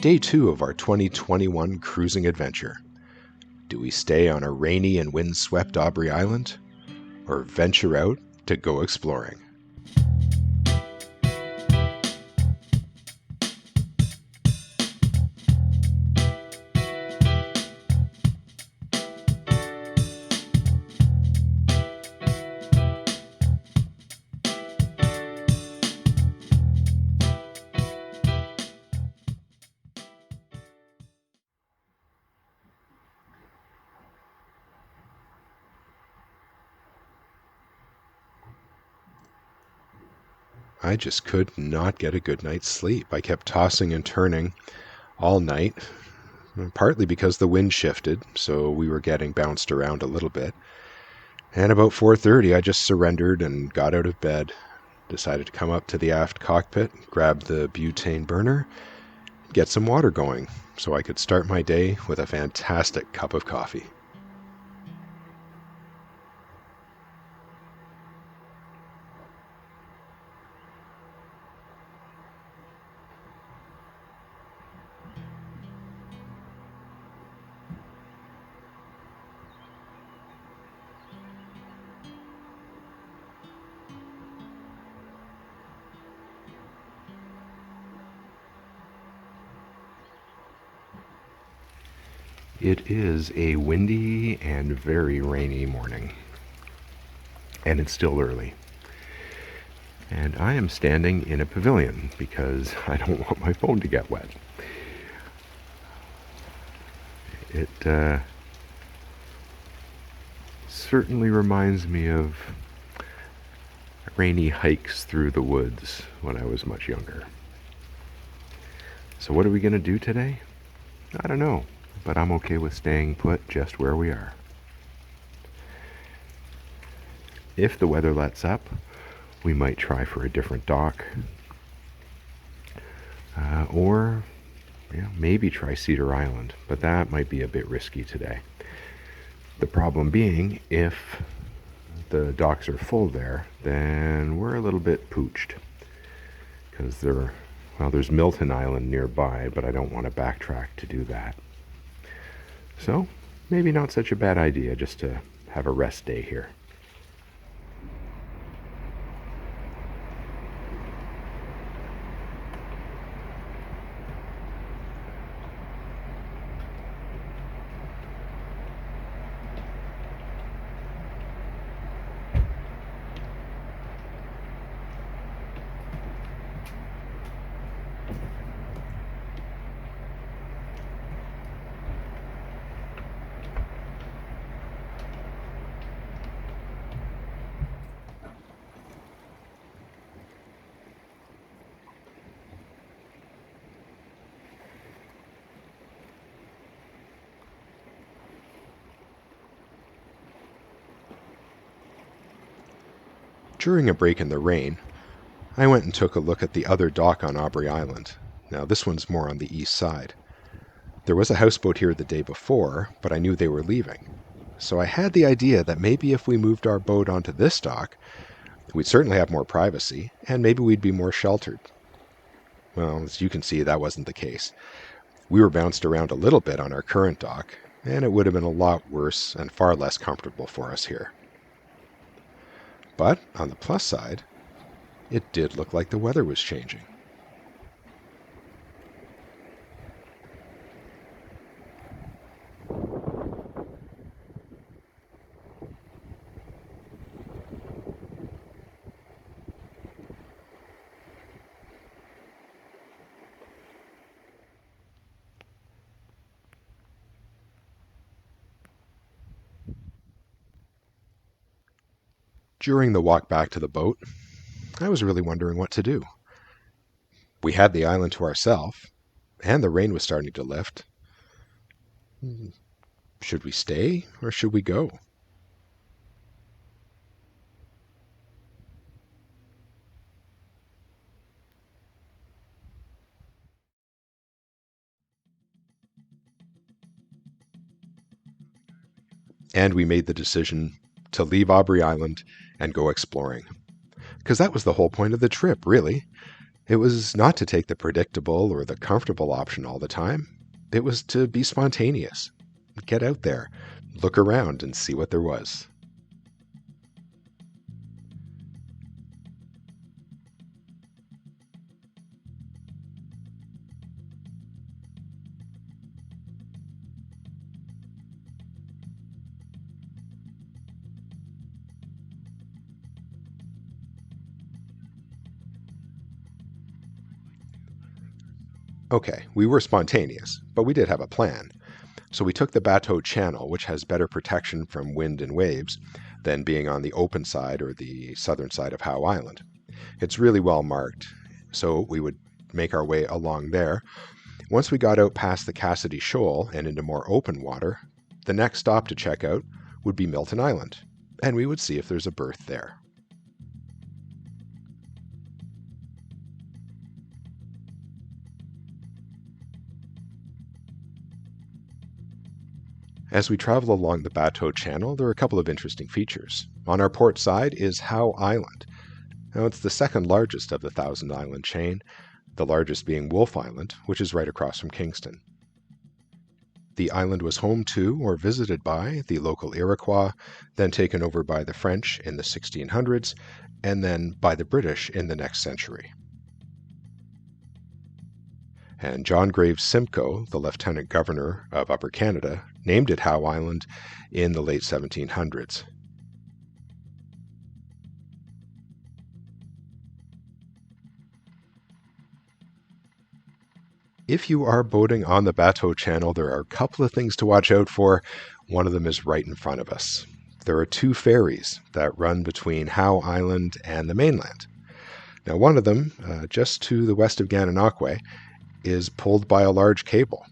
Day 2 of our 2021 cruising adventure. Do we stay on a rainy and wind-swept Aubrey Island, or venture out to go exploring? I just could not get a good night's sleep. I kept tossing and turning all night, partly because the wind shifted, so we were getting bounced around a little bit. And about 4:30, I just surrendered and got out of bed, decided to come up to the aft cockpit, grab the butane burner, get some water going, so I could start my day with a fantastic cup of coffee. It is a windy and very rainy morning, and it's still early. And I am standing in a pavilion because I don't want my phone to get wet. It certainly reminds me of rainy hikes through the woods when I was much younger. So what are we going to do today? I don't know. But I'm okay with staying put just where we are. If the weather lets up, we might try for a different dock. Or maybe try Cedar Island, but that might be a bit risky today. The problem being, if the docks are full there, then we're a little bit pooched. Because there's Milton Island nearby, but I don't want to backtrack to do that. So, maybe not such a bad idea just to have a rest day here. During a break in the rain, I went and took a look at the other dock on Aubrey Island. Now, this one's more on the east side. There was a houseboat here the day before, but I knew they were leaving. So I had the idea that maybe if we moved our boat onto this dock, we'd certainly have more privacy, and maybe we'd be more sheltered. Well, as you can see, that wasn't the case. We were bounced around a little bit on our current dock, and it would have been a lot worse and far less comfortable for us here. But, on the plus side, it did look like the weather was changing. During the walk back to the boat, I was really wondering what to do. We had the island to ourselves, and the rain was starting to lift. Should we stay, or should we go? And we made the decision to leave Aubrey Island and go exploring. Because that was the whole point of the trip, really. It was not to take the predictable or the comfortable option all the time. It was to be spontaneous. Get out there, look around, and see what there was. Okay, we were spontaneous, but we did have a plan. So we took the Bateau Channel, which has better protection from wind and waves than being on the open side or the southern side of Howe Island. It's really well marked, so we would make our way along there. Once we got out past the Cassidy Shoal and into more open water, the next stop to check out would be Milton Island, and we would see if there's a berth there. As we travel along the Bateau Channel, there are a couple of interesting features. On our port side is Howe Island. Now, it's the second largest of the Thousand Island chain, the largest being Wolfe Island, which is right across from Kingston. The island was home to, or visited by, the local Iroquois, then taken over by the French in the 1600s, and then by the British in the next century. And John Graves Simcoe, the Lieutenant Governor of Upper Canada, named it Howe Island in the late 1700s. If you are boating on the Bateau Channel, there are a couple of things to watch out for. One of them is right in front of us. There are two ferries that run between Howe Island and the mainland. Now, one of them, just to the west of Gananoque, is pulled by a large cable.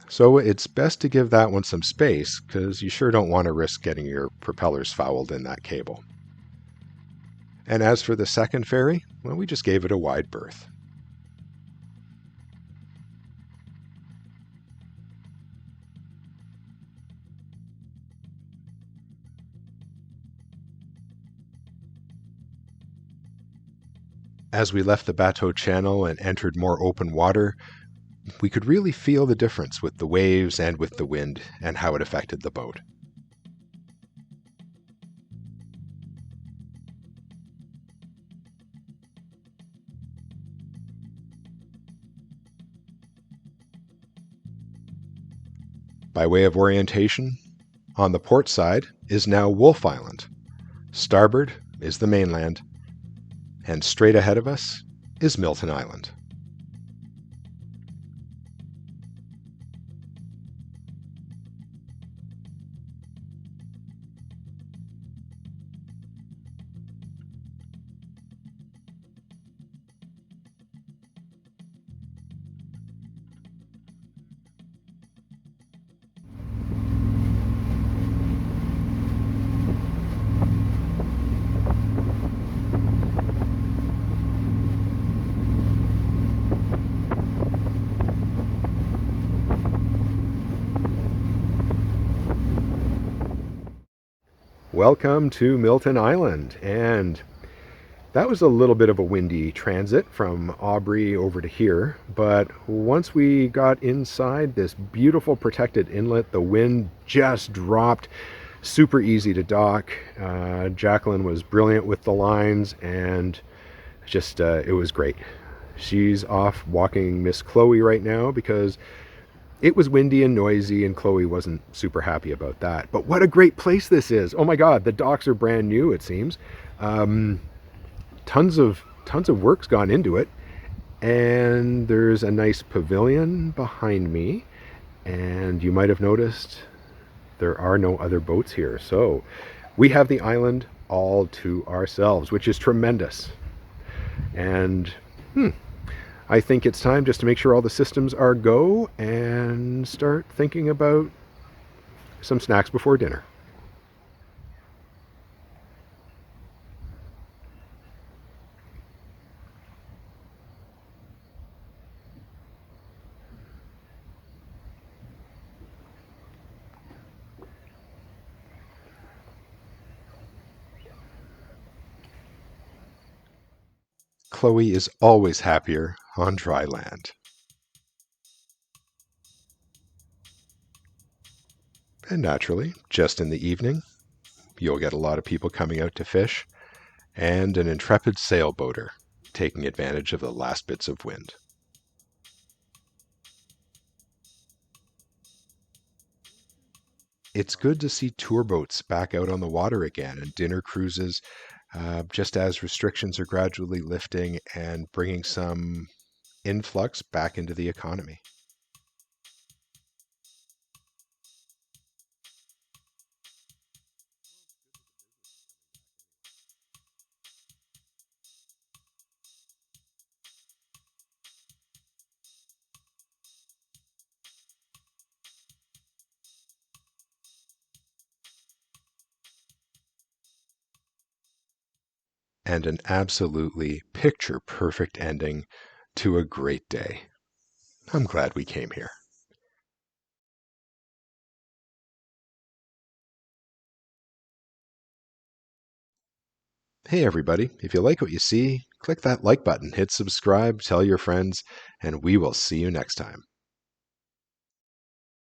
So it's best to give that one some space, because you sure don't want to risk getting your propellers fouled in that cable. And as for the second ferry, well, we just gave it a wide berth. As we left the Bateau Channel and entered more open water, we could really feel the difference with the waves and with the wind and how it affected the boat. By way of orientation, on the port side is now Wolfe Island. Starboard is the mainland, and straight ahead of us is Milton Island. Welcome to Milton Island, and that was a little bit of a windy transit from Aubrey over to here, but once we got inside this beautiful protected inlet, the wind just dropped. Super easy to dock. Jacqueline was brilliant with the lines, and just it was great. She's off walking Miss Chloe right now because it was windy and noisy, and Chloe wasn't super happy about that. But what a great place this is. Oh my God, the docks are brand new, it seems. Tons of work's gone into it. And there's a nice pavilion behind me. And you might have noticed there are no other boats here. So we have the island all to ourselves, which is tremendous. And I think it's time just to make sure all the systems are go and start thinking about some snacks before dinner. Chloe is always happier on dry land. And naturally, just in the evening, you'll get a lot of people coming out to fish, and an intrepid sailboater taking advantage of the last bits of wind. It's good to see tour boats back out on the water again and dinner cruises, just as restrictions are gradually lifting and bringing some influx back into the economy. And an absolutely picture perfect ending to a great day. I'm glad we came here. Hey everybody, if you like what you see, click that like button, hit subscribe, tell your friends, and we will see you next time.